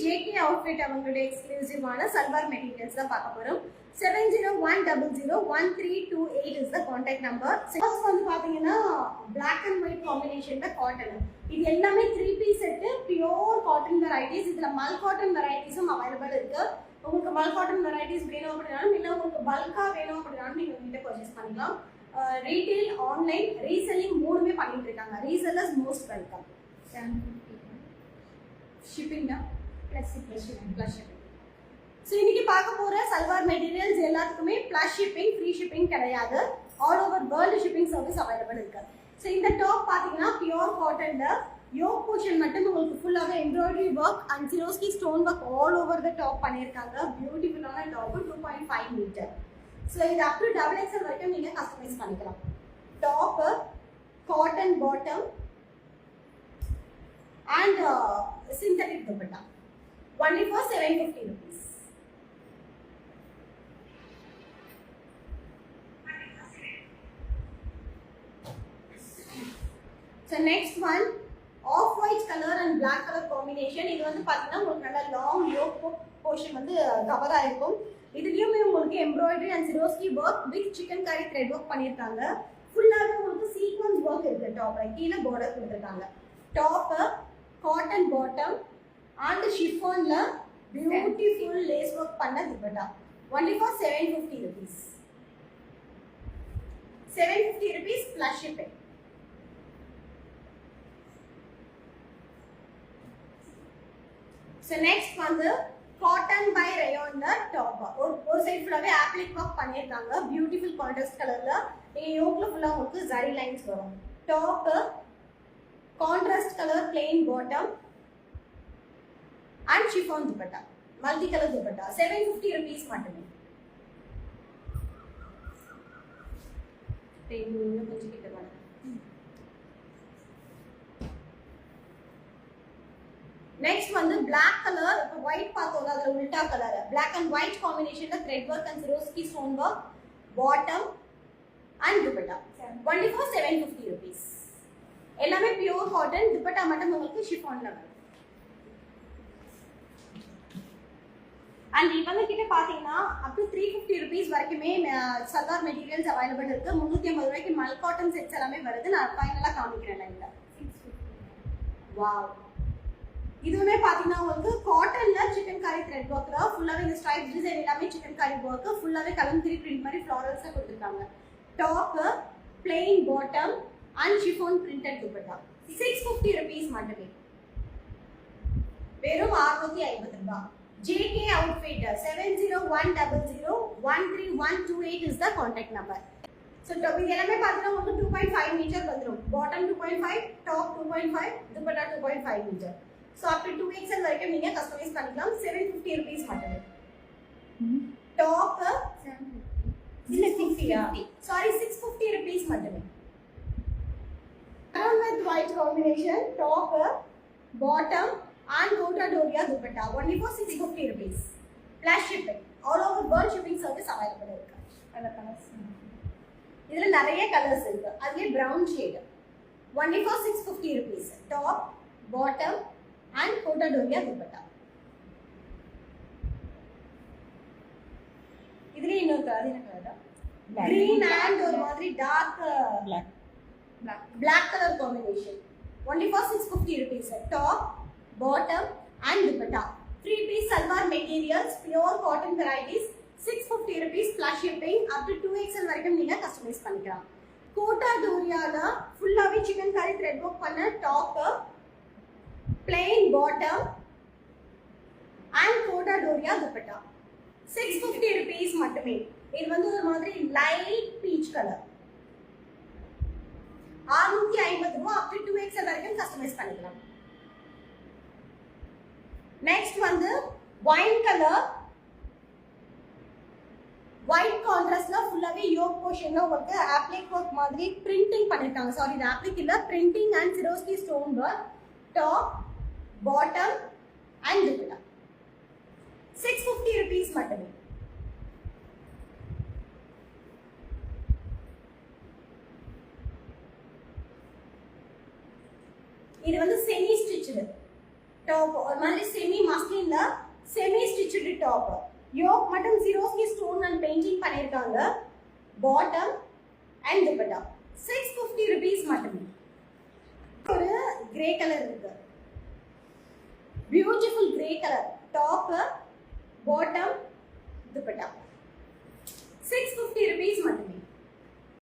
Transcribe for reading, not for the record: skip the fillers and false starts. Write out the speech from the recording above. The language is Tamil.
JK Outfit அவங்களுடைய எக்ஸ்க்ளூசிவான சல்வார் மெட்டீரியல்ஸ் தான் பார்க்க போறோம். 7010013228 is the contact number. First வந்து பாத்தீங்கன்னா black and white combinationல காட்டன். இது எல்லாமே 3 piece set pure cotton varieties. இதுல மல் காட்டன் வெரைட்டிஸும் அவைலபிள் இருக்கு. உங்களுக்கு மல் காட்டன் வெரைட்டிஸ் வேணும் அப்படினாலும் இல்ல உங்களுக்கு பல்கா வேணும் அப்படினாலும் நீங்க கிட்ட பர்ச்சேஸ் பண்ணிக்கலாம். ரீட்டைல், ஆன்லைன், ரீசெல்லிங் மூணுமே பண்ணிட்டு இருக்காங்க. Resellers most welcome. ஷிப்பிங்னா ப்ளஸ் ஷிப்பிங். ஸோ இன்னைக்கு பார்க்க போற சல்வார் மெட்டீரியல்ஸ் எல்லாத்துக்குமே ப்ளஸ் ஷிப்பிங், ஃப்ரீ ஷிப்பிங் கிடையாது. All over world shipping service available இருக்கு. ஸோ இந்த டாப் பார்த்தீங்கன்னா பியூர் காட்டன்ல யோக் போர்ஷன் மட்டும் உங்களுக்கு ஃபுல்லாகவே embroidery work and Swarovski stone work all over the top பண்ணியிருக்காங்க. பியூட்டிஃபுல்லான டாப் 2.5 மீட்டர். ஸோ இது அப் டு XXL வரைக்கும் நீங்கள் கஸ்டமைஸ் பண்ணிக்கலாம். Top cotton bottom and synthetic dupatta only for 750 rupees. So next one off white color and black color combination. இது வந்து பாத்தீங்கன்னா உங்களுக்கு நல்ல லாங் யோக் போர்ஷன் வந்து கவர் ஆயிருக்கும். இதுலயுமே உங்களுக்கு எம்ப்ராய்டரி அண்ட் சிரோஸ்கி work with chikankari thread work பண்ணிருக்காங்க. ஃபுல்லாவே உங்களுக்கு சீக்வென்ஸ் ஒர்க் இருக்கு. டாப்ல கீழே பார்டர் கொடுத்திருக்காங்க. Top cotton bottom and chiffon la beautiful lace work panna dupatta only for 750 rupees. 750 rupees plus shipping. So next one the cotton by rayon la top or side full ave applique work பண்ணிருக்காங்க. beautiful contrast color la yoke la full உங்களுக்கு zari lines வரும். top contrast color plain bottom and chiffon dupatta multi color dupatta 750 rupees மட்டுமே. இன்னும் கொஞ்சம் கிட்ட வாங்க. நெக்ஸ்ட் வந்து black color white பார்த்தோம் அதுல உல்டா கலர் black and white combinationல thread work and Swarovski stone work bottom and dupatta only for 750 rupees. எல்லாமே பியூர் காட்டன். துப்பட்டா மட்டும் உங்களுக்கு ஷிஃபான்ல வரும். அண்ட் இவங்க கிட்ட பாத்தீங்கன்னா அப் டு 350 ரூபீஸ் வரைக்குமே சல்வார் மெட்டீரியல்ஸ் அவைலபிள் இருக்கு. 350 ரூபாய்க்கு மல் காட்டன் செட்ஸ் எல்லாமே வருது. நான் ஃபைனலா காமிக்கிறேன் லைன்ல. வாவ், இதுவுமே பாத்தீங்கன்னா உங்களுக்கு காட்டன்ல சிக்கன் கரி த்ரெட் ஒர்க் தான். ஃபுல்லாவே இந்த ஸ்ட்ரைப் டிசைன் எல்லாமே சிக்கன் கரி ஒர்க். ஃபுல்லாவே கலம்கரி பிரிண்ட் மாதிரி ஃப்ளாரல்ஸ் கொடுத்திருக்காங்க. Top plain bottom and chiffon printed dupatta 650 rupees மட்டுமே. வெறும் 650 ரூபாய். JK Outfit 7010013128 is the contact number. So இது எல்லாமே பார்த்தீங்கன்னா உங்களுக்கு 2.5 மீட்டர் வந்துரும். bottom 2.5, top 2.5, dupatta 2.5 metre. So up to 2XL வரைக்கும் நீங்க கஸ்டமைஸ் பண்ணிக்கலாம். 750 rupees மட்டுமே. top இல்ல 650. Sorry 650 rupees மட்டுமே. With white combination, top, bottom and Kota Doria dupatta only for 650 rupees plus shipping. All over world shipping service available இருக்கு. அந்த கலர்ஸ் இதுல நிறைய கலர்ஸ் இருக்கு. அதுல brown shade only for 650 rupees. Top, bottom and Kota Doria dupatta. இதுல இன்னொரு கலர் என்ன கலர்? green and ஒரு மாதிரி dark black color combination only for 650 rupees. Top, bottom and dupatta 3 piece salwar materials pure cotton varieties 650 rupees plus shipping. up to 2XL வரைக்கும் நீங்க கஸ்டமைஸ் பண்ணிக்கலாம். கோட்டா டோரியால ஃபுல்லாவே சிக்கன் கரி த்ரெட் ஒர்க் பண்ண top, plain bottom and Kota Doria dupatta 650 rupees மட்டுமே. இது வந்து ஒரு மாதிரி லைட் பீச் கலர் 650 ரூபாய். up to 2XL வரைக்கும் கஸ்டமைஸ் பண்ணிக்கலாம். நெக்ஸ்ட் வந்து ஒயின் கலர் ஒயிட் கான்ட்ராஸ்ட்ல ஃபுல்லாவே யோக் போர்ஷன்ல உங்களுக்கு அப்ளிக் ஒர்க் மாதிரி பிரிண்டிங் பண்ணிருக்காங்க. சாரி இது அப்ளிக் இல்ல, printing and Swarovski stone work. Top, bottom and dupatta 650 rupees மட்டுமே. இது வந்து செமி ஸ்டிச்டு டாப் ஒரு மாதிரி செமி மஸ்லின்ல செமி ஸ்டிச்டு டாப். யோக் மட்டும் ஜீரோஸ்கி ஸ்டோன் அண்ட் பெயிண்டிங் பண்ணிருக்காங்க. பாட்டம் அண்ட் துப்பட்டா 650 rupees மட்டுமே. ஒரு கிரே கலர் இருக்கு, beautiful grey colour top, bottom, dupatta 650 rupees மட்டுமே.